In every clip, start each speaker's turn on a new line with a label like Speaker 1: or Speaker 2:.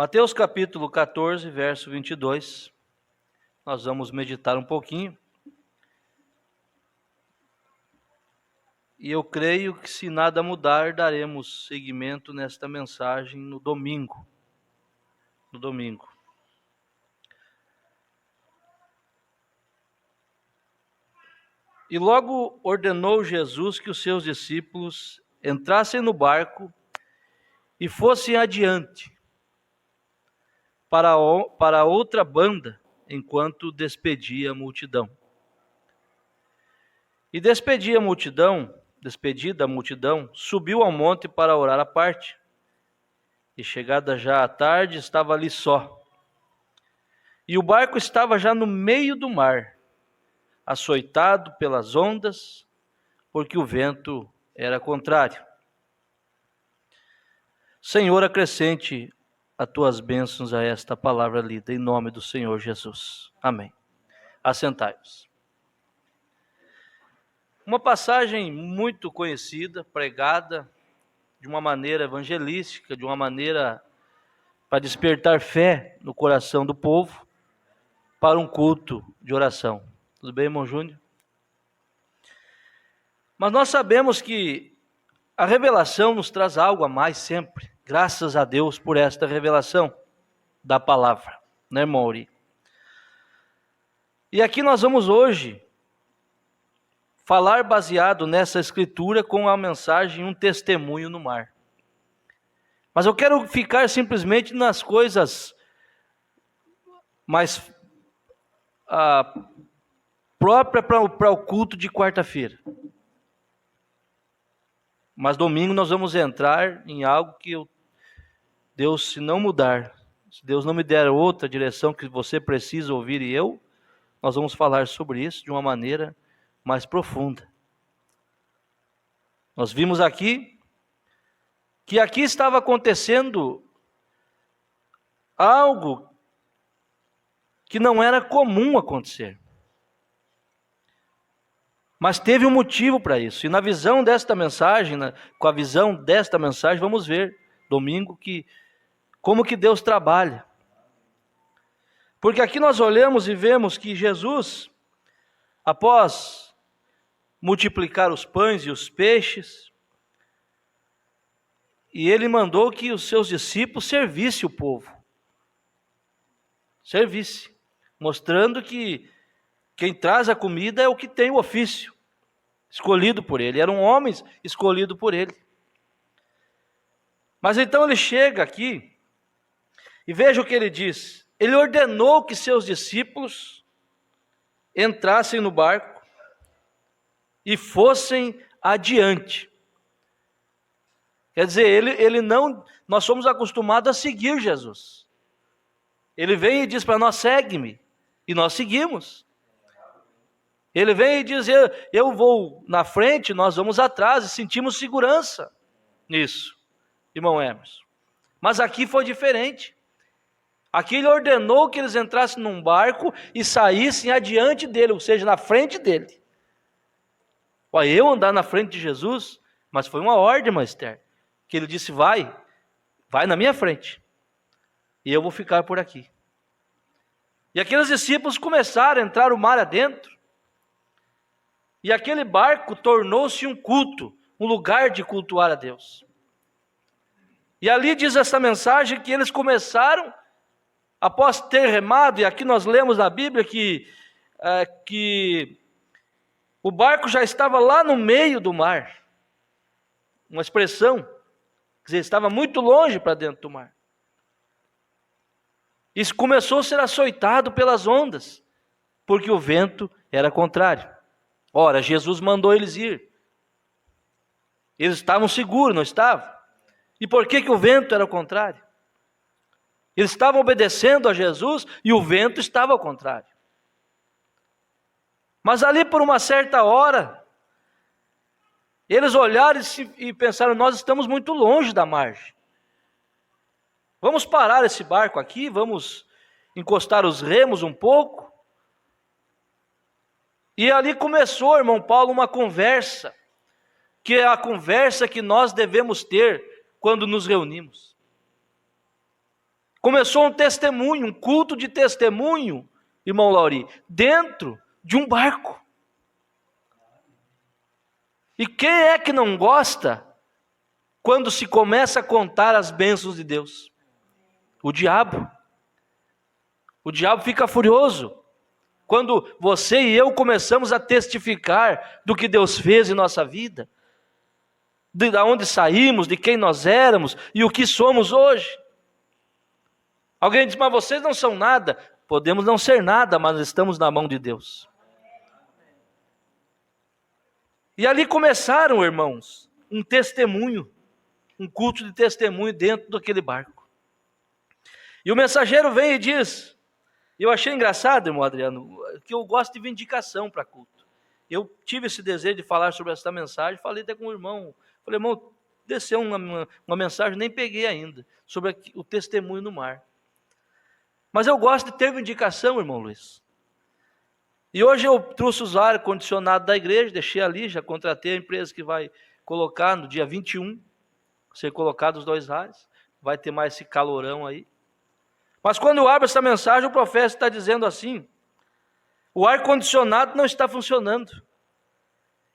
Speaker 1: Mateus capítulo 14, verso 22. Nós vamos meditar um pouquinho. E eu creio que, se nada mudar, daremos seguimento nesta mensagem no domingo. E logo ordenou Jesus que os seus discípulos entrassem no barco e fossem adiante para outra banda, enquanto despedia a multidão. E despedida a multidão, subiu ao monte para orar à parte. E chegada já a tarde, estava ali só. E o barco estava já no meio do mar, açoitado pelas ondas, porque o vento era contrário. Senhor, acrescente as tuas bênçãos a esta palavra lida, em nome do Senhor Jesus. Amém. Assentai-vos. Uma passagem muito conhecida, pregada de uma maneira evangelística, de uma maneira para despertar fé no coração do povo, para um culto de oração. Tudo bem, irmão Júnior? Mas nós sabemos que a revelação nos traz algo a mais sempre. Graças a Deus por esta revelação da palavra, né, irmão Uri? E aqui nós vamos hoje falar baseado nessa escritura com a mensagem Um Testemunho no Mar. Mas eu quero ficar simplesmente nas coisas mais próprias para o culto de quarta-feira. Mas domingo nós vamos entrar em algo que Deus, se não mudar, se Deus não me der outra direção que você precisa ouvir e nós vamos falar sobre isso de uma maneira mais profunda. Nós vimos aqui que aqui estava acontecendo algo que não era comum acontecer. Mas teve um motivo para isso. E na visão desta mensagem, com a visão desta mensagem, vamos ver domingo como que Deus trabalha. Porque aqui nós olhamos e vemos que Jesus, após multiplicar os pães e os peixes, e ele mandou que os seus discípulos servissem o povo. Mostrando que quem traz a comida é o que tem o ofício, escolhido por ele. Eram homens escolhidos por ele. Mas então ele chega aqui, e veja o que ele diz. Ele ordenou que seus discípulos entrassem no barco e fossem adiante. Quer dizer, ele não, nós somos acostumados a seguir Jesus. Ele vem e diz para nós, segue-me, e nós seguimos. Ele vem e diz, eu vou na frente, nós vamos atrás, e sentimos segurança nisso, irmão Emerson. Mas aqui foi diferente. Aqui ele ordenou que eles entrassem num barco e saíssem adiante dele, ou seja, na frente dele. Olha, eu andar na frente de Jesus, mas foi uma ordem, irmã Esther, que ele disse, vai na minha frente, e eu vou ficar por aqui. E aqueles discípulos começaram a entrar o mar adentro, e aquele barco tornou-se um culto, um lugar de cultuar a Deus. E ali diz essa mensagem que eles começaram, após ter remado, e aqui nós lemos na Bíblia que o barco já estava lá no meio do mar. Uma expressão, quer dizer, estava muito longe para dentro do mar. Isso começou a ser açoitado pelas ondas, porque o vento era contrário. Ora, Jesus mandou eles ir. Eles estavam seguros, não estavam? E por que o vento era contrário? Eles estavam obedecendo a Jesus e o vento estava ao contrário. Mas ali por uma certa hora, eles olharam e pensaram, nós estamos muito longe da margem. Vamos parar esse barco aqui, vamos encostar os remos um pouco. E ali começou, irmão Paulo, uma conversa, que é a conversa que nós devemos ter quando nos reunimos. Começou um testemunho, um culto de testemunho, irmão Lauri, dentro de um barco. E quem é que não gosta quando se começa a contar as bênçãos de Deus? O diabo. O diabo fica furioso quando você e eu começamos a testificar do que Deus fez em nossa vida, de onde saímos, de quem nós éramos e o que somos hoje. Alguém diz, mas vocês não são nada. Podemos não ser nada, mas estamos na mão de Deus. E ali começaram, irmãos, um testemunho, um culto de testemunho dentro daquele barco. E o mensageiro vem e diz, eu achei engraçado, irmão Adriano, que eu gosto de vindicação para culto. Eu tive esse desejo de falar sobre essa mensagem, falei até com o irmão, falei, irmão, desceu uma mensagem, nem peguei ainda, sobre o testemunho no mar. Mas eu gosto de ter vindicação, irmão Luiz. E hoje eu trouxe os ar-condicionado da igreja, deixei ali, já contratei a empresa que vai colocar no dia 21, ser colocado os 2 ares, vai ter mais esse calorão aí. Mas quando eu abro essa mensagem, o profeta está dizendo assim, o ar-condicionado não está funcionando,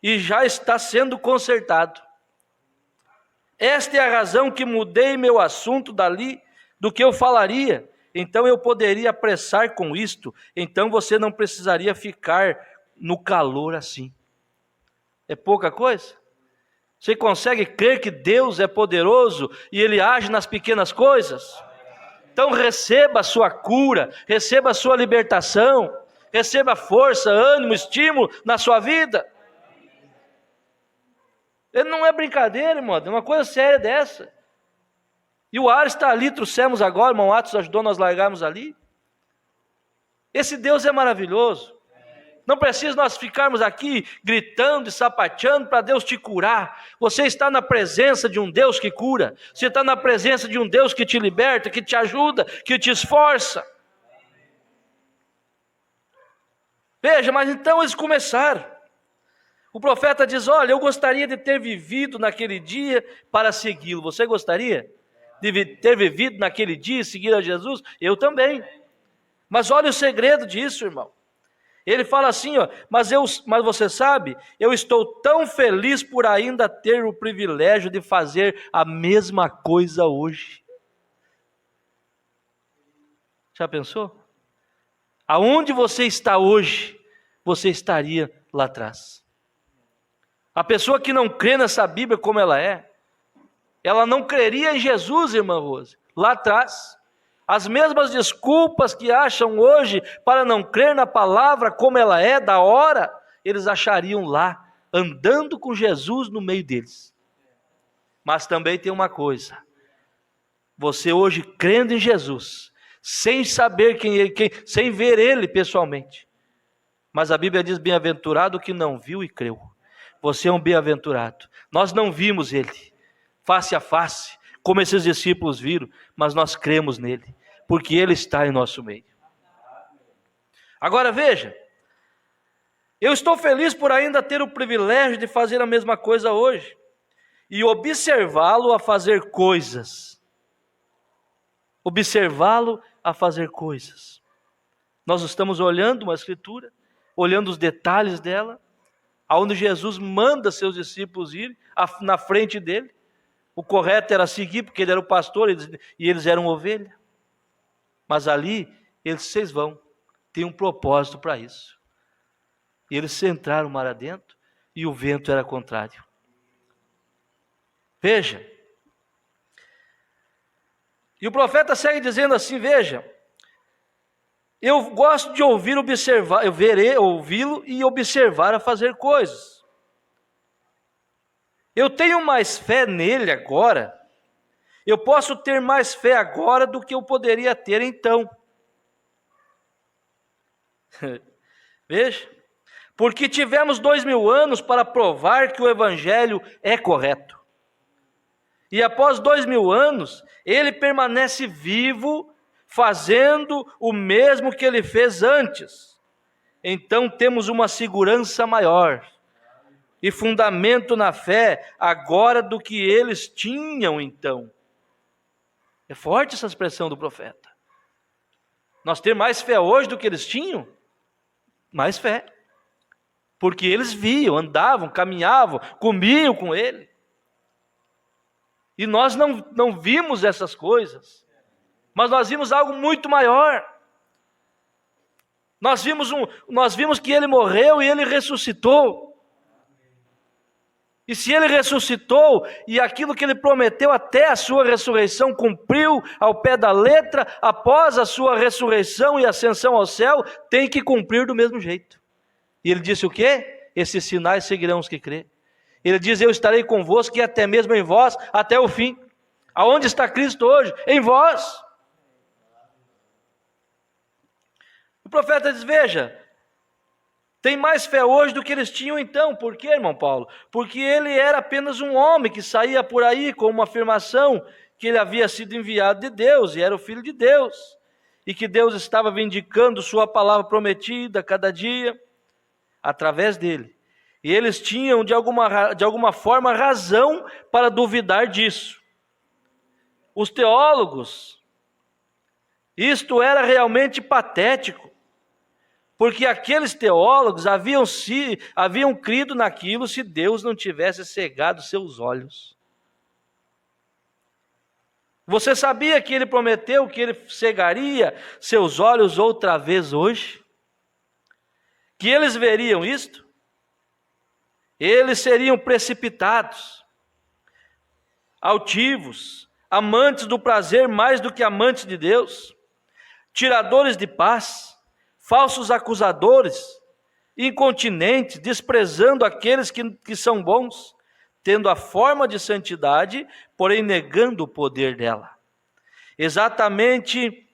Speaker 1: e já está sendo consertado. Esta é a razão que mudei meu assunto dali, do que eu falaria, então eu poderia apressar com isto, então você não precisaria ficar no calor assim. É pouca coisa? Você consegue crer que Deus é poderoso e Ele age nas pequenas coisas? Então receba a sua cura, receba a sua libertação, receba força, ânimo, estímulo na sua vida. Ele não é brincadeira, irmão, é uma coisa séria dessa. E o ar está ali, trouxemos agora, irmão Atos ajudou nós largarmos ali. Esse Deus é maravilhoso. Não precisa nós ficarmos aqui gritando e sapateando para Deus te curar. Você está na presença de um Deus que cura. Você está na presença de um Deus que te liberta, que te ajuda, que te esforça. Veja, mas então eles começaram. O profeta diz, olha, eu gostaria de ter vivido naquele dia para segui-lo. Você gostaria de ter vivido naquele dia e seguir a Jesus? Eu também. Mas olha o segredo disso, irmão. Ele fala assim, ó, mas você sabe, eu estou tão feliz por ainda ter o privilégio de fazer a mesma coisa hoje. Já pensou? Aonde você está hoje, você estaria lá atrás. A pessoa que não crê nessa Bíblia como ela não creria em Jesus, irmã Rose, lá atrás. As mesmas desculpas que acham hoje para não crer na palavra como ela é, da hora, eles achariam lá, andando com Jesus no meio deles. Mas também tem uma coisa, você hoje crendo em Jesus, sem saber sem ver Ele pessoalmente, mas a Bíblia diz, bem-aventurado o que não viu e creu. Você é um bem-aventurado. Nós não vimos Ele, face a face, como esses discípulos viram, mas nós cremos nele, porque Ele está em nosso meio. Agora veja, eu estou feliz por ainda ter o privilégio de fazer a mesma coisa hoje, e observá-lo a fazer coisas. Observá-lo a fazer coisas. Nós estamos olhando uma escritura, olhando os detalhes dela, aonde Jesus manda seus discípulos ir na frente dele. O correto era seguir, porque ele era o pastor e eles eram ovelha. Mas ali, vocês vão, tem um propósito para isso. E eles entraram mar adentro e o vento era contrário. Veja. E o profeta segue dizendo assim, veja, eu gosto de ouvir, observar, eu verei, ouvi-lo e observar a fazer coisas. Eu tenho mais fé nele agora, eu posso ter mais fé agora do que eu poderia ter então. Veja, porque tivemos 2000 anos para provar que o Evangelho é correto. E após 2000 anos, ele permanece vivo, fazendo o mesmo que ele fez antes. Então temos uma segurança maior e fundamento na fé agora do que eles tinham então. É forte essa expressão do profeta. Nós temos mais fé hoje do que eles tinham? Mais fé. Porque eles viam, andavam, caminhavam, comiam com ele. E nós não vimos essas coisas. Mas nós vimos algo muito maior. Nós vimos que ele morreu e ele ressuscitou. E se ele ressuscitou, e aquilo que ele prometeu até a sua ressurreição cumpriu ao pé da letra, após a sua ressurreição e ascensão ao céu, tem que cumprir do mesmo jeito. E ele disse o quê? Esses sinais seguirão os que crê. Ele diz, eu estarei convosco e até mesmo em vós, até o fim. Aonde está Cristo hoje? Em vós. O profeta diz, veja, tem mais fé hoje do que eles tinham então. Por quê, irmão Paulo? Porque ele era apenas um homem que saía por aí com uma afirmação que ele havia sido enviado de Deus e era o Filho de Deus. E que Deus estava vindicando sua palavra prometida cada dia através dele. E eles tinham de alguma forma razão para duvidar disso. Os teólogos, isto era realmente patético. Porque aqueles teólogos haviam crido naquilo se Deus não tivesse cegado seus olhos. Você sabia que ele prometeu que ele cegaria seus olhos outra vez hoje? Que eles veriam isto? Eles seriam precipitados, altivos, amantes do prazer mais do que amantes de Deus, tiradores de paz, falsos acusadores, incontinentes, desprezando aqueles que são bons, tendo a forma de santidade, porém negando o poder dela. Exatamente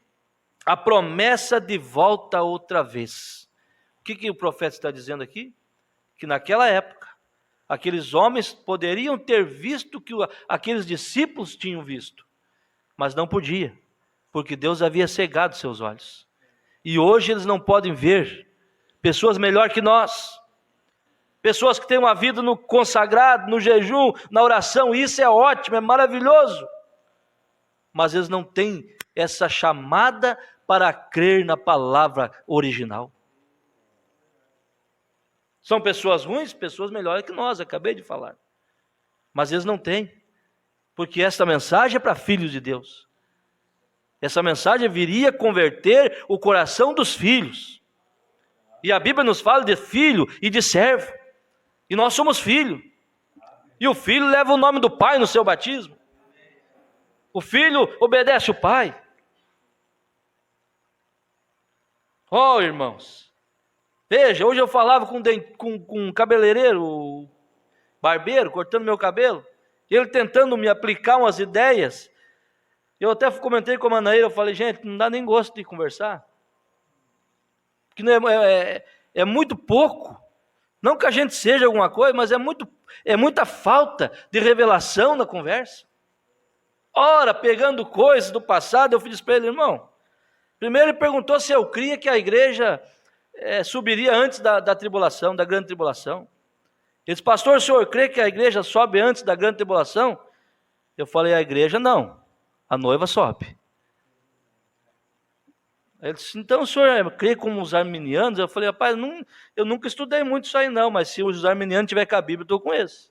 Speaker 1: a promessa de volta outra vez. O que o profeta está dizendo aqui? Que naquela época, aqueles homens poderiam ter visto o que aqueles discípulos tinham visto, mas não podia, porque Deus havia cegado seus olhos. E hoje eles não podem ver pessoas melhor que nós, pessoas que têm uma vida no consagrado, no jejum, na oração, e isso é ótimo, é maravilhoso, mas eles não têm essa chamada para crer na palavra original. São pessoas ruins, pessoas melhores que nós, acabei de falar, mas eles não têm, porque esta mensagem é para filhos de Deus. Essa mensagem viria converter o coração dos filhos. E a Bíblia nos fala de filho e de servo. E nós somos filho. E o filho leva o nome do pai no seu batismo. O filho obedece o pai. Oh, irmãos. Veja, hoje eu falava com um cabeleireiro, barbeiro, cortando meu cabelo. Ele tentando me aplicar umas ideias. Eu até comentei com a Manaíra, eu falei, gente, não dá nem gosto de conversar. Porque é muito pouco. Não que a gente seja alguma coisa, mas é muita falta de revelação na conversa. Ora, pegando coisas do passado, eu fiz para ele, irmão. Primeiro ele perguntou se eu cria que a igreja subiria antes da tribulação, da grande tribulação. Ele disse, pastor, o senhor crê que a igreja sobe antes da grande tribulação? Eu falei, a igreja não. A noiva sobe. Ele disse, então o senhor crê como os arminianos? Eu falei, rapaz, eu nunca estudei muito isso aí não, mas se os arminianos tiverem com a Bíblia, eu estou com eles.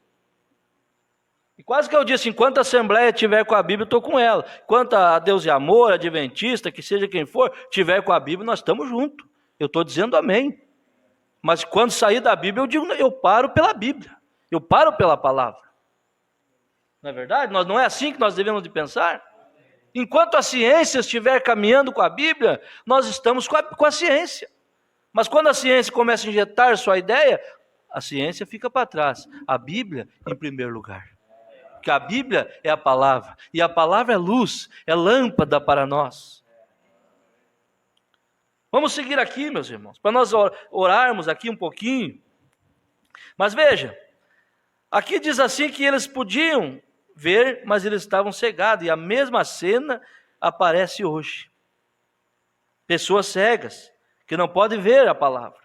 Speaker 1: E quase que eu disse, enquanto a Assembleia tiver com a Bíblia, eu estou com ela. Enquanto a Deus e Amor, Adventista, que seja quem for, tiver com a Bíblia, nós estamos juntos. Eu estou dizendo amém. Mas quando sair da Bíblia, eu digo, eu paro pela Bíblia. Eu paro pela palavra. Não é verdade? Não é assim que nós devemos de pensar? Enquanto a ciência estiver caminhando com a Bíblia, nós estamos com a ciência. Mas quando a ciência começa a injetar sua ideia, a ciência fica para trás. A Bíblia em primeiro lugar. Porque a Bíblia é a palavra. E a palavra é luz, é lâmpada para nós. Vamos seguir aqui, meus irmãos, para nós orarmos aqui um pouquinho. Mas veja, aqui diz assim que eles podiam ver, mas eles estavam cegados. E a mesma cena aparece hoje. Pessoas cegas, que não podem ver a palavra.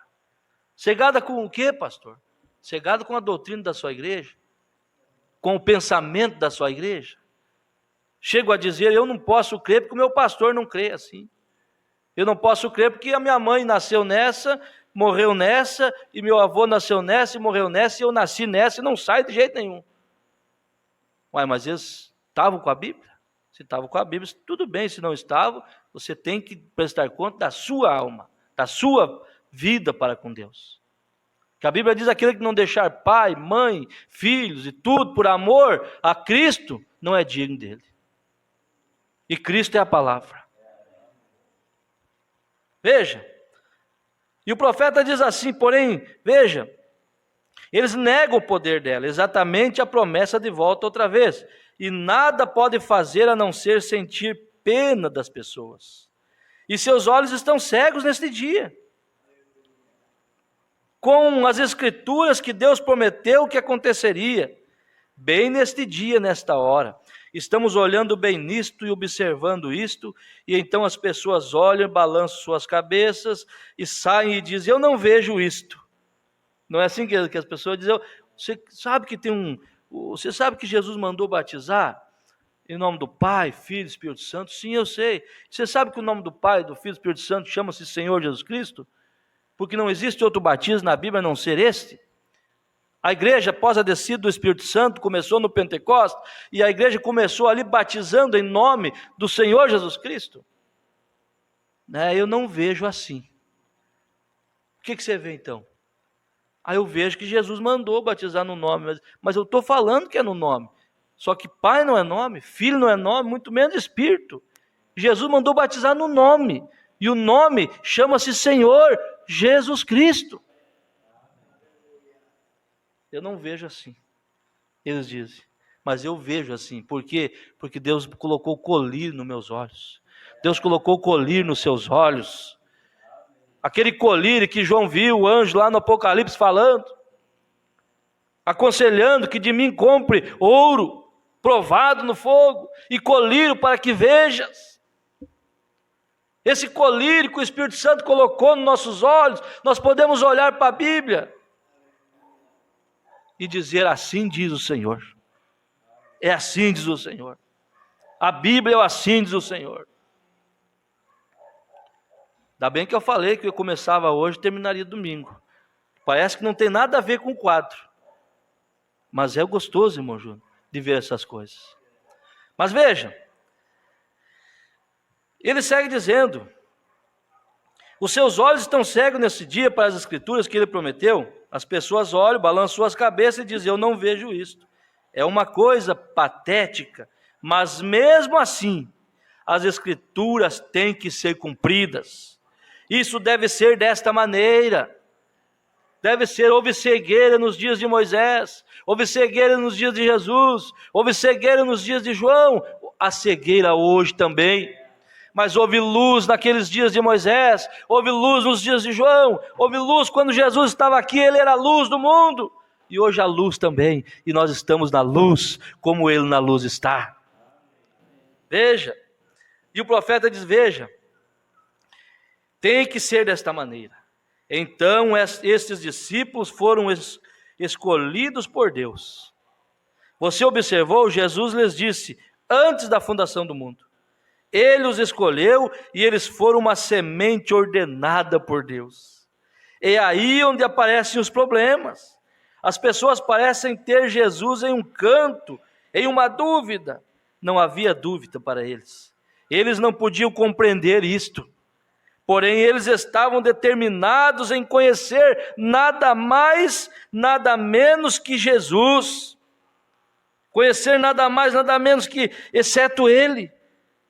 Speaker 1: Cegada com o quê, pastor? Cegada com a doutrina da sua igreja? Com o pensamento da sua igreja? chego a dizer, eu não posso crer porque o meu pastor não crê assim. Eu não posso crer porque a minha mãe nasceu nessa, morreu nessa, e meu avô nasceu nessa e morreu nessa, e eu nasci nessa e não saio de jeito nenhum. Ué, mas eles estavam com a Bíblia? Se estavam com a Bíblia, tudo bem. Se não estavam, você tem que prestar conta da sua alma, da sua vida para com Deus. Que a Bíblia diz: aquele que não deixar pai, mãe, filhos e tudo por amor a Cristo, não é digno dele. E Cristo é a palavra. Veja, e o profeta diz assim, porém, veja, eles negam o poder dela, exatamente a promessa de volta outra vez, e nada pode fazer a não ser sentir pena das pessoas, e seus olhos estão cegos neste dia, com as escrituras que Deus prometeu que aconteceria, bem neste dia, nesta hora. Estamos olhando bem nisto e observando isto, e então as pessoas olham, balançam suas cabeças e saem e dizem: eu não vejo isto. Não é assim que as pessoas dizem? Você sabe que você sabe que Jesus mandou batizar em nome do Pai, Filho e Espírito Santo? Sim, eu sei. Você sabe que o nome do Pai, do Filho e do Espírito Santo chama-se Senhor Jesus Cristo? Porque não existe outro batismo na Bíblia a não ser este. A igreja, após a descida do Espírito Santo, começou no Pentecostes, e a igreja começou ali batizando em nome do Senhor Jesus Cristo. Eu não vejo assim. O que você vê então? Eu vejo que Jesus mandou batizar no nome, mas eu estou falando que é no nome. Só que Pai não é nome, Filho não é nome, muito menos Espírito. Jesus mandou batizar no nome, e o nome chama-se Senhor Jesus Cristo. Eu não vejo assim, eles dizem, mas eu vejo assim. Por quê? Porque Deus colocou colírio nos meus olhos. Deus colocou colírio nos seus olhos. Aquele colírio que João viu, o anjo lá no Apocalipse falando, aconselhando que de mim compre ouro provado no fogo e colírio para que vejas. Esse colírio que o Espírito Santo colocou nos nossos olhos, nós podemos olhar para a Bíblia e dizer: assim diz o Senhor. É assim diz o Senhor. A Bíblia é assim diz o Senhor. Ainda bem que eu falei que eu começava hoje e terminaria domingo. Parece que não tem nada a ver com o quadro. Mas é gostoso, irmão Júnior, de ver essas coisas. Mas veja, ele segue dizendo: os seus olhos estão cegos nesse dia para as escrituras que ele prometeu. As pessoas olham, balançam suas cabeças e dizem: eu não vejo isto. É uma coisa patética, mas mesmo assim, as escrituras têm que ser cumpridas. Isso deve ser desta maneira. Deve ser: houve cegueira nos dias de Moisés, houve cegueira nos dias de Jesus, houve cegueira nos dias de João, a cegueira hoje também. Mas houve luz naqueles dias de Moisés, houve luz nos dias de João, houve luz quando Jesus estava aqui, ele era a luz do mundo. E hoje a luz também, e nós estamos na luz, como ele na luz está. Veja, e o profeta diz: veja, tem que ser desta maneira. Então estes discípulos foram escolhidos por Deus. Você observou? Jesus lhes disse, antes da fundação do mundo, ele os escolheu e eles foram uma semente ordenada por Deus. É aí onde aparecem os problemas. As pessoas parecem ter Jesus em um canto, em uma dúvida. Não havia dúvida para eles. Eles não podiam compreender isto. Porém, eles estavam determinados em conhecer nada mais, nada menos que Jesus. Conhecer nada mais, nada menos que, exceto Ele.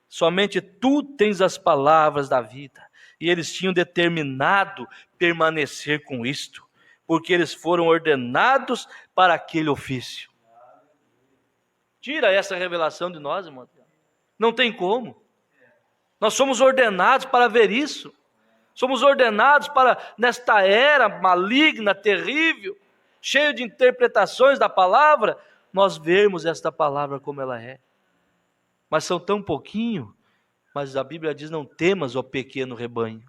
Speaker 1: Somente tu tens as palavras da vida. E eles tinham determinado permanecer com isto, porque eles foram ordenados para aquele ofício. Tira essa revelação de nós, irmão. Não tem como. Nós somos ordenados para ver isso. Somos ordenados para, nesta era maligna, terrível, cheia de interpretações da palavra, nós vermos esta palavra como ela é. Mas são tão pouquinho, mas a Bíblia diz: não temas, ó pequeno rebanho,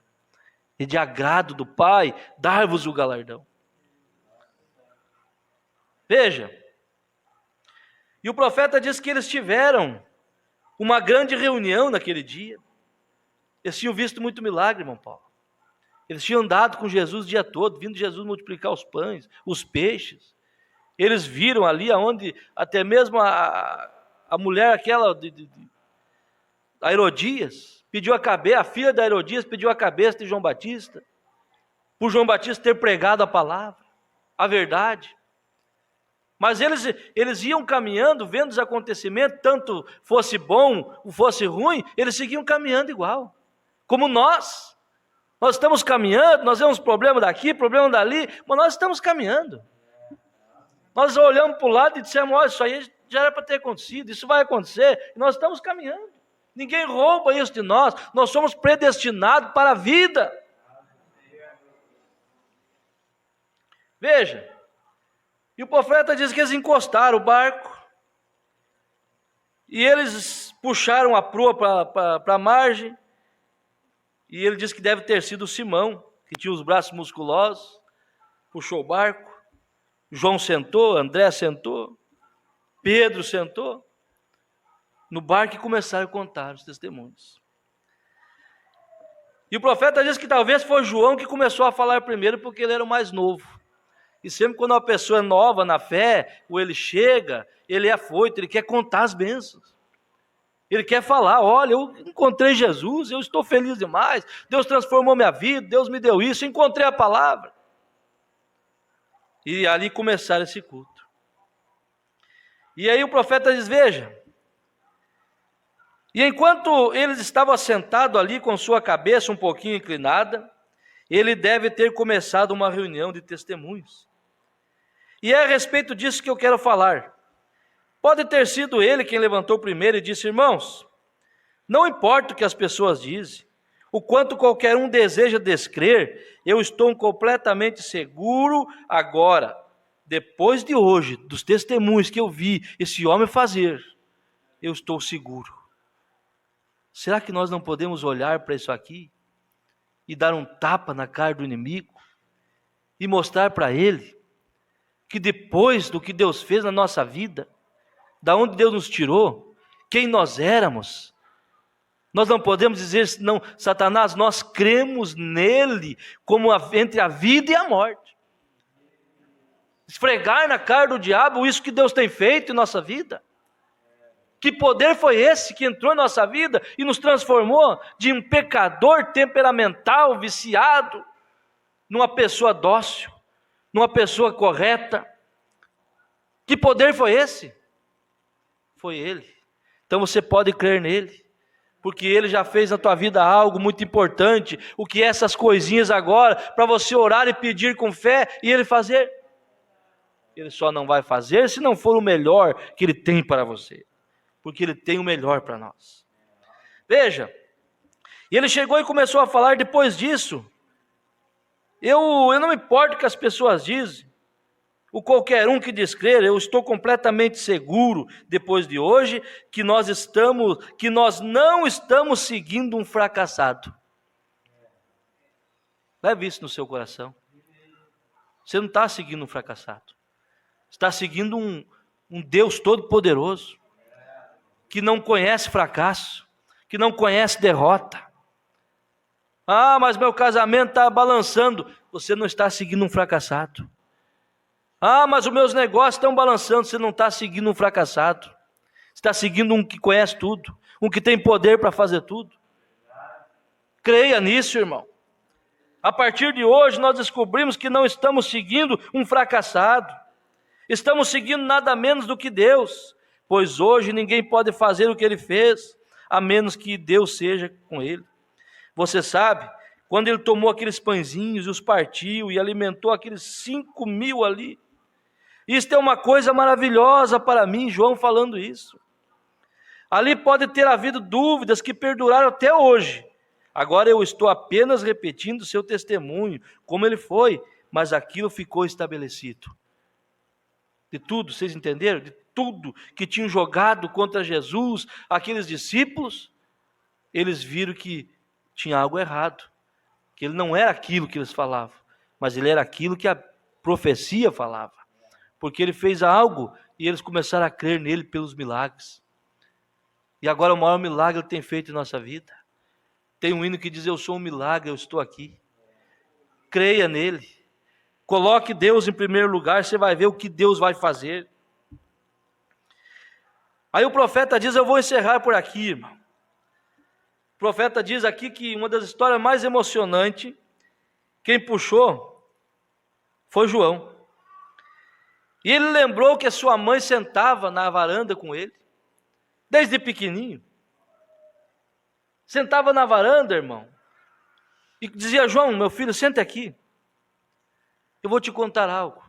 Speaker 1: e de agrado do Pai, dar-vos o galardão. Veja, e o profeta diz que eles tiveram uma grande reunião naquele dia. Eles tinham visto muito milagre, irmão Paulo. Eles tinham andado com Jesus o dia todo, vindo Jesus multiplicar os pães, os peixes. Eles viram ali aonde até mesmo a mulher aquela a Herodias pediu a cabeça, a filha da Herodias pediu a cabeça de João Batista, por João Batista ter pregado a palavra, a verdade. Mas eles iam caminhando, vendo os acontecimentos, tanto fosse bom ou fosse ruim, eles seguiam caminhando igual. Como nós estamos caminhando, nós vemos problema daqui, problema dali, mas nós estamos caminhando. Nós olhamos para o lado e dissemos, olha, isso aí já era para ter acontecido, isso vai acontecer, e nós estamos caminhando. Ninguém rouba isso de nós somos predestinados para a vida. Veja, e o profeta diz que eles encostaram o barco, e eles puxaram a proa para a margem, e ele diz que deve ter sido Simão, que tinha os braços musculosos, puxou o barco, João sentou, André sentou, Pedro sentou, no barco e começaram a contar os testemunhos. E o profeta diz que talvez foi João que começou a falar primeiro, porque ele era o mais novo. E sempre quando uma pessoa é nova na fé, ou ele chega, ele é afoito, ele quer contar as bênçãos. Ele quer falar, olha, eu encontrei Jesus, eu estou feliz demais, Deus transformou minha vida, Deus me deu isso, eu encontrei a palavra. E ali começaram esse culto. E aí o profeta diz, veja, e enquanto eles estavam sentados ali com sua cabeça um pouquinho inclinada, ele deve ter começado uma reunião de testemunhos. E é a respeito disso que eu quero falar. Pode ter sido ele quem levantou primeiro e disse, irmãos, não importa o que as pessoas dizem, o quanto qualquer um deseja descrer, eu estou completamente seguro agora, depois de hoje, dos testemunhos que eu vi esse homem fazer, eu estou seguro. Será que nós não podemos olhar para isso aqui e dar um tapa na cara do inimigo e mostrar para ele que depois do que Deus fez na nossa vida, da onde Deus nos tirou, quem nós éramos, nós não podemos dizer, não, Satanás, nós cremos nele como entre a vida e a morte. Esfregar na cara do diabo isso que Deus tem feito em nossa vida. Que poder foi esse que entrou em nossa vida e nos transformou de um pecador temperamental, viciado, numa pessoa dócil, numa pessoa correta? Que poder foi esse? Foi Ele. Então você pode crer nele, porque Ele já fez na tua vida algo muito importante. O que é essas coisinhas agora, para você orar e pedir com fé e Ele fazer? Ele só não vai fazer se não for o melhor que Ele tem para você, porque Ele tem o melhor para nós. Veja, e ele chegou e começou a falar depois disso, eu não me importo o que as pessoas dizem, o qualquer um que descrer, eu estou completamente seguro, depois de hoje, que nós não estamos seguindo um fracassado. Leve isso no seu coração. Você não está seguindo um fracassado, está seguindo um Deus todo-poderoso, que não conhece fracasso, que não conhece derrota. Ah, mas meu casamento está balançando. Você não está seguindo um fracassado. Ah, mas os meus negócios estão balançando. Você não está seguindo um fracassado. Você está seguindo um que conhece tudo, um que tem poder para fazer tudo. Creia nisso, irmão. A partir de hoje nós descobrimos que não estamos seguindo um fracassado. Estamos seguindo nada menos do que Deus. Pois hoje ninguém pode fazer o que Ele fez, a menos que Deus seja com Ele. Você sabe, quando Ele tomou aqueles pãezinhos e os partiu e alimentou aqueles 5.000 ali, isto é uma coisa maravilhosa para mim, João falando isso. Ali pode ter havido dúvidas que perduraram até hoje. Agora eu estou apenas repetindo o seu testemunho, como ele foi, mas aquilo ficou estabelecido. De tudo, vocês entenderam? De tudo que tinham jogado contra Jesus, aqueles discípulos, eles viram que tinha algo errado, que ele não era aquilo que eles falavam, mas ele era aquilo que a profecia falava, porque ele fez algo e eles começaram a crer nele pelos milagres. E agora o maior milagre Ele tem feito em nossa vida. Tem um hino que diz: eu sou um milagre, eu estou aqui. Creia nele. Coloque Deus em primeiro lugar, você vai ver o que Deus vai fazer. Aí o profeta diz, eu vou encerrar por aqui, irmão. O profeta diz aqui que uma das histórias mais emocionantes, quem puxou foi João. E ele lembrou que a sua mãe sentava na varanda com ele, desde pequenininho. Sentava na varanda, irmão, e dizia: João, meu filho, senta aqui, eu vou te contar algo.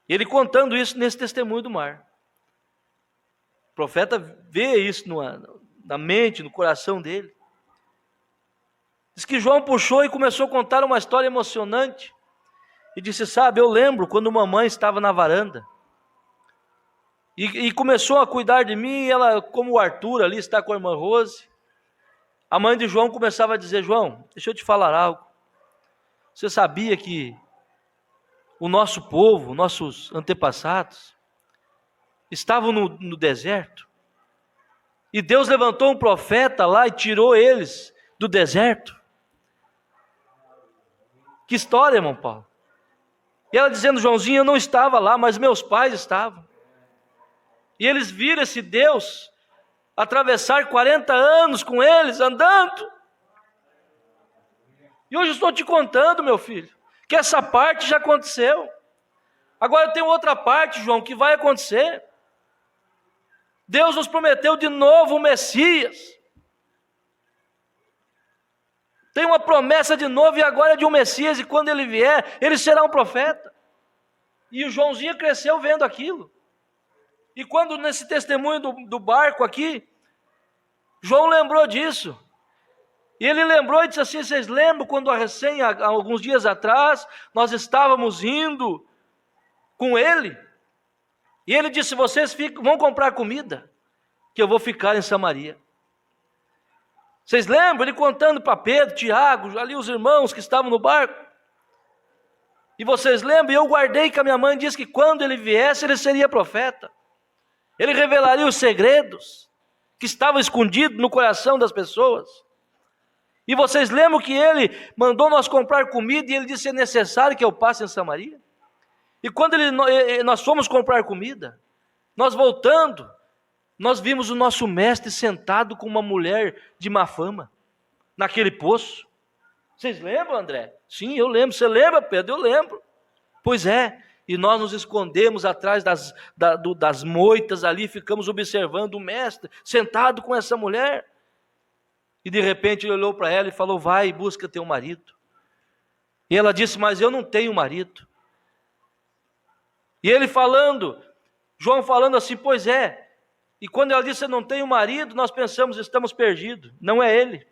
Speaker 1: Ele contando isso nesse testemunho do mar. O profeta vê isso na mente, no coração dele. Diz que João puxou e começou a contar uma história emocionante. E disse: sabe, eu lembro quando mamãe estava na varanda. E começou a cuidar de mim, ela, como o Arthur ali está com a irmã Rose. A mãe de João começava a dizer: João, deixa eu te falar algo. Você sabia que o nosso povo, nossos antepassados, estavam no deserto? E Deus levantou um profeta lá e tirou eles do deserto. Que história, irmão Paulo. E ela dizendo: Joãozinho, eu não estava lá, mas meus pais estavam. E eles viram esse Deus atravessar 40 anos com eles, andando. E hoje eu estou te contando, meu filho, que essa parte já aconteceu. Agora tem outra parte, João, que vai acontecer. Deus nos prometeu de novo o Messias. Tem uma promessa de novo e agora é de um Messias, e quando ele vier, ele será um profeta. E o Joãozinho cresceu vendo aquilo. E quando nesse testemunho do barco aqui, João lembrou disso. E ele lembrou e disse assim: vocês lembram quando há alguns dias atrás, nós estávamos indo com ele? E ele disse: vocês vão comprar comida, que eu vou ficar em Samaria. Vocês lembram? Ele contando para Pedro, Tiago, ali os irmãos que estavam no barco. E vocês lembram? Eu guardei que a minha mãe disse que quando ele viesse, ele seria profeta. Ele revelaria os segredos que estavam escondidos no coração das pessoas. E vocês lembram que ele mandou nós comprar comida e ele disse: é necessário que eu passe em Samaria? E quando nós fomos comprar comida, nós voltando, nós vimos o nosso mestre sentado com uma mulher de má fama, naquele poço. Vocês lembram, André? Sim, eu lembro. Você lembra, Pedro? Eu lembro. Pois é, e nós nos escondemos atrás das moitas ali, ficamos observando o mestre sentado com essa mulher. E de repente ele olhou para ela e falou: vai e busca teu marido. E ela disse: mas eu não tenho marido. E ele falando, João falando assim: pois é. E quando ela disse: eu não tenho marido, nós pensamos: estamos perdidos. Não é ele.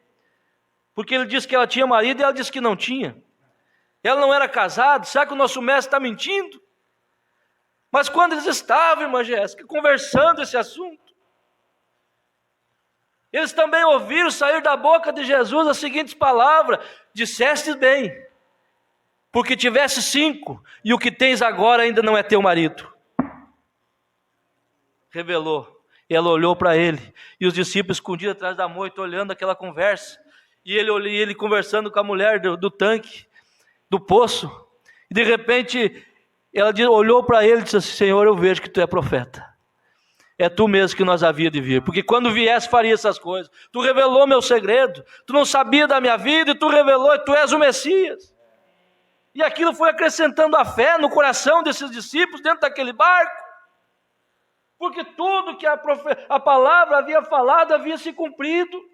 Speaker 1: Porque ele disse que ela tinha marido e ela disse que não tinha. Ela não era casada. Será que o nosso mestre está mentindo? Mas quando eles estavam, irmã Jéssica, conversando esse assunto, eles também ouviram sair da boca de Jesus as seguintes palavras: disseste bem, porque tivesse 5, e o que tens agora ainda não é teu marido. Revelou. Ela olhou para ele, e os discípulos escondidos atrás da moita, olhando aquela conversa, e ele conversando com a mulher do tanque, do poço, e de repente, ela olhou para ele e disse assim: Senhor, eu vejo que tu é profeta. É tu mesmo que nós havia de vir, porque quando viesse faria essas coisas. Tu revelou meu segredo, tu não sabia da minha vida, e tu revelou, e tu és o Messias. E aquilo foi acrescentando a fé no coração desses discípulos, dentro daquele barco, porque tudo que a palavra havia falado, havia se cumprido.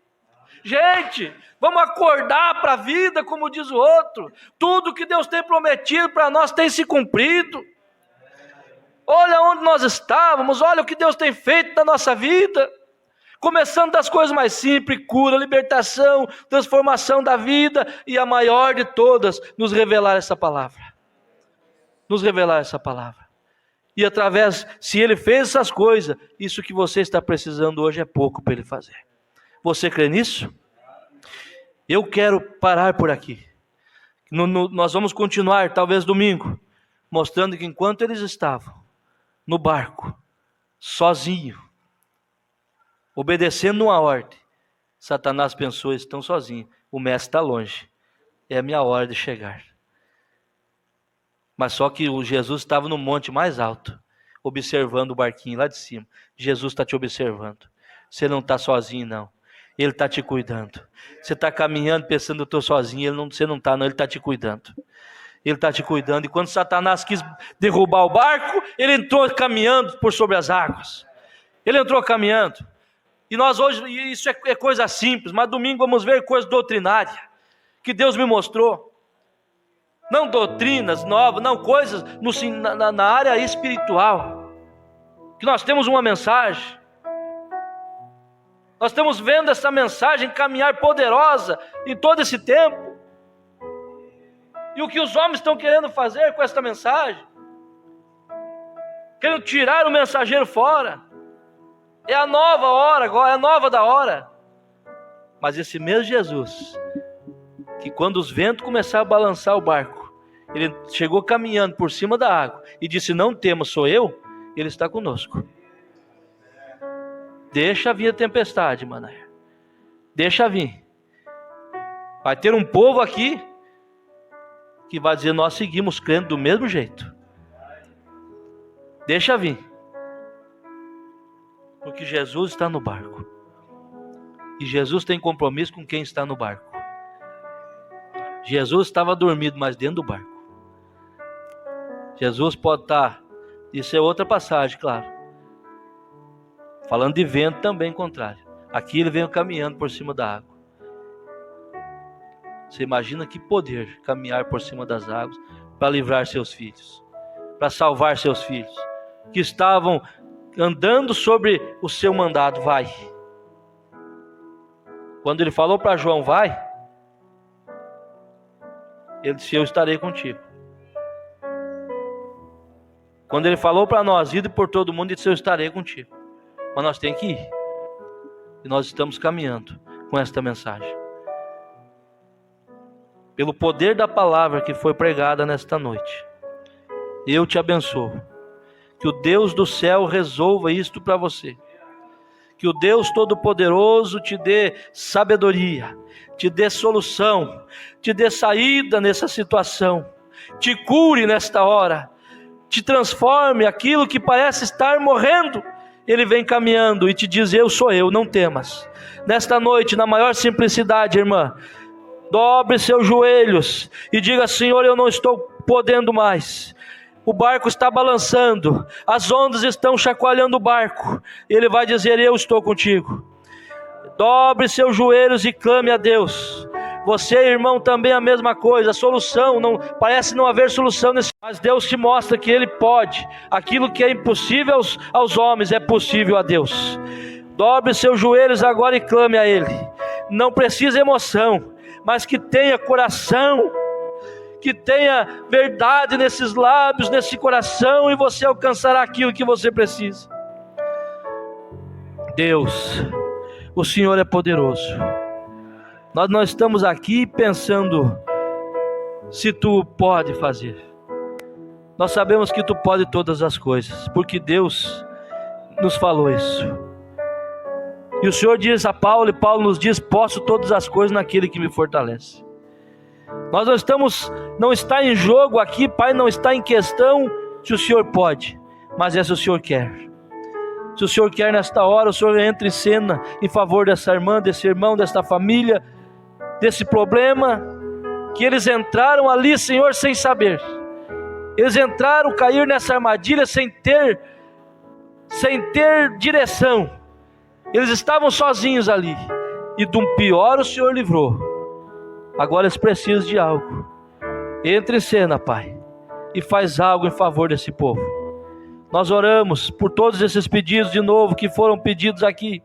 Speaker 1: Gente, vamos acordar para a vida, como diz o outro. Tudo que Deus tem prometido para nós tem se cumprido. Olha onde nós estávamos, olha o que Deus tem feito na nossa vida. Começando das coisas mais simples: cura, libertação, transformação da vida, e a maior de todas, nos revelar essa palavra. Nos revelar essa palavra. E através, se Ele fez essas coisas, isso que você está precisando hoje é pouco para Ele fazer. Você crê nisso? Eu quero parar por aqui. Nós vamos continuar, talvez domingo, mostrando que enquanto eles estavam no barco, sozinho, obedecendo uma ordem. Satanás pensou: eles estão sozinhos, o mestre está longe, é a minha hora de chegar. Mas só que o Jesus estava no monte mais alto, observando o barquinho lá de cima. Jesus está te observando. Você não está sozinho, não. Ele está te cuidando. Você está caminhando pensando: eu estou sozinho. Você não está, não. Ele está te cuidando. Ele está te cuidando. E quando Satanás quis derrubar o barco, ele entrou caminhando por sobre as águas. Ele entrou caminhando. E nós hoje, isso é coisa simples, mas domingo vamos ver coisa doutrinária, que Deus me mostrou. Não doutrinas novas, não coisas na área espiritual. Que nós temos uma mensagem. Nós estamos vendo essa mensagem caminhar poderosa em todo esse tempo. E o que os homens estão querendo fazer com esta mensagem? Querendo tirar o mensageiro fora. É a nova hora agora, é a nova da hora. Mas esse mesmo Jesus, que quando os ventos começaram a balançar o barco, ele chegou caminhando por cima da água e disse: não temas, sou eu. Ele está conosco. Deixa vir a tempestade, Manaia. Deixa vir. Vai ter um povo aqui que vai dizer: nós seguimos crendo do mesmo jeito. Deixa vir. Porque Jesus está no barco. E Jesus tem compromisso com quem está no barco. Jesus estava dormindo, mas dentro do barco. Jesus pode estar, isso é outra passagem, claro. Falando de vento também contrário. Aqui ele veio caminhando por cima da água. Você imagina que poder caminhar por cima das águas para livrar seus filhos, para salvar seus filhos, que estavam andando sobre o seu mandado. Vai. Quando ele falou para João: vai, ele disse: eu estarei contigo. Quando ele falou para nós: ide por todo mundo, ele disse: eu estarei contigo. Mas nós temos que ir. E nós estamos caminhando com esta mensagem. Pelo poder da palavra que foi pregada nesta noite, eu te abençoo. Que o Deus do céu resolva isto para você. Que o Deus Todo-Poderoso te dê sabedoria, te dê solução, te dê saída nessa situação, te cure nesta hora, te transforme aquilo que parece estar morrendo. Ele vem caminhando e te diz: eu sou eu, não temas. Nesta noite, na maior simplicidade, irmã, dobre seus joelhos e diga: Senhor, eu não estou podendo mais. O barco está balançando, as ondas estão chacoalhando o barco. Ele vai dizer: eu estou contigo. Dobre seus joelhos e clame a Deus. Você, irmão, também a mesma coisa. A solução, parece não haver solução nesse, mas Deus te mostra que Ele pode. Aquilo que é impossível aos homens é possível a Deus. Dobre seus joelhos agora e clame a Ele. Não precisa emoção, mas que tenha coração, que tenha verdade nesses lábios, nesse coração, e você alcançará aquilo que você precisa. Deus, o Senhor é poderoso. Nós não estamos aqui pensando se Tu pode fazer. Nós sabemos que Tu pode todas as coisas, porque Deus nos falou isso. E o Senhor diz a Paulo, e Paulo nos diz: posso todas as coisas naquele que me fortalece. Nós não está em jogo aqui, Pai, não está em questão se o Senhor pode, mas é se o Senhor quer. Se o Senhor quer nesta hora, o Senhor entra em cena em favor dessa irmã, desse irmão, desta família, desse problema, que eles entraram ali, Senhor, sem saber. Eles entraram, caíram nessa armadilha sem ter direção. Eles estavam sozinhos ali, e do pior o Senhor livrou. Agora eles precisam de algo. Entra em cena, Pai, e faz algo em favor desse povo. Nós oramos por todos esses pedidos de novo que foram pedidos aqui.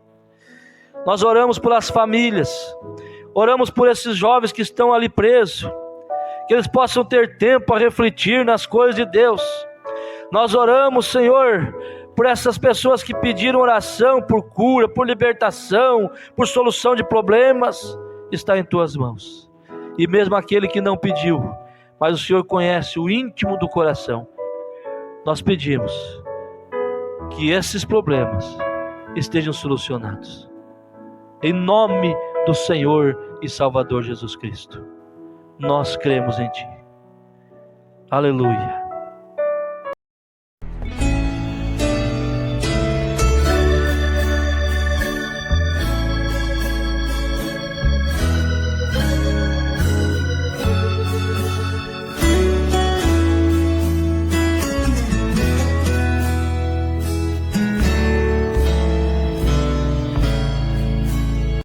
Speaker 1: Nós oramos pelas famílias, oramos por esses jovens que estão ali presos, que eles possam ter tempo a refletir nas coisas de Deus. Nós oramos, Senhor, por essas pessoas que pediram oração por cura, por libertação, por solução de problemas. Está em Tuas mãos. E mesmo aquele que não pediu, mas o Senhor conhece o íntimo do coração, nós pedimos que esses problemas estejam solucionados. em nome do Senhor e Salvador Jesus Cristo. Nós cremos em Ti. Aleluia.